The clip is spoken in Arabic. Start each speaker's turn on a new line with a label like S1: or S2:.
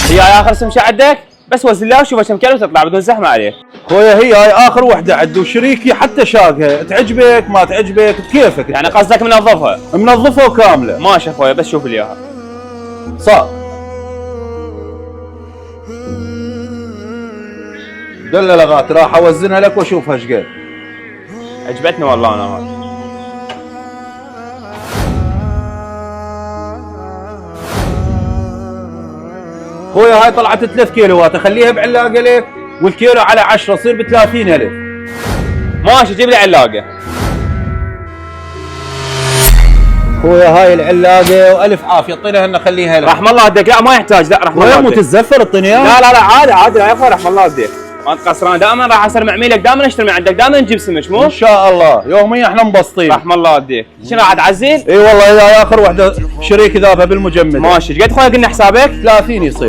S1: هي اخر سمشه عندك؟ بس وزنها وشوفها كم كيلو تطلع بدون زحمه عليك.
S2: خويا هي هاي اخر وحده عندي وشريكي حتى شاقها، تعجبك ما تعجبك بكيفك.
S1: يعني قصدك منظفها؟
S2: منظفه وكامله.
S1: ماشي اخويا بس شوف لي اياها.
S2: صار دللغات راح اوزنها لك واشوفها ايش قد.
S1: عجبتني والله انا هاي.
S2: خويا هاي طلعت 3 كيلوات، اخليها بعلاقه لك والكيلو على 10 يصير ب 30,000.
S1: ماشي جيب لي علاقه.
S2: خويا هاي العلاقه والف عافيه، اعطينا هنا خليها لك.
S1: رحم الله يديك. لا ما يحتاج، لا رحم الله
S2: خويا
S1: يديك.
S2: متزفر اعطيني اياها.
S1: لا عادي عادي، لا يا اخوي رحم الله يديك. ما انت قصران، دائما راح اصير مع عميلك، دائما اشتري من عندك، دائما نجيب سمك مو؟
S2: ان شاء الله يوميا احنا مبسطين.
S1: رحم الله يديك. شنو راح تعزل؟
S2: اي والله هي اخر وحده شريك ذابها بالمجمد.
S1: ماشي. ايش قد خويا قلنا حسابك؟
S2: 30 يصير.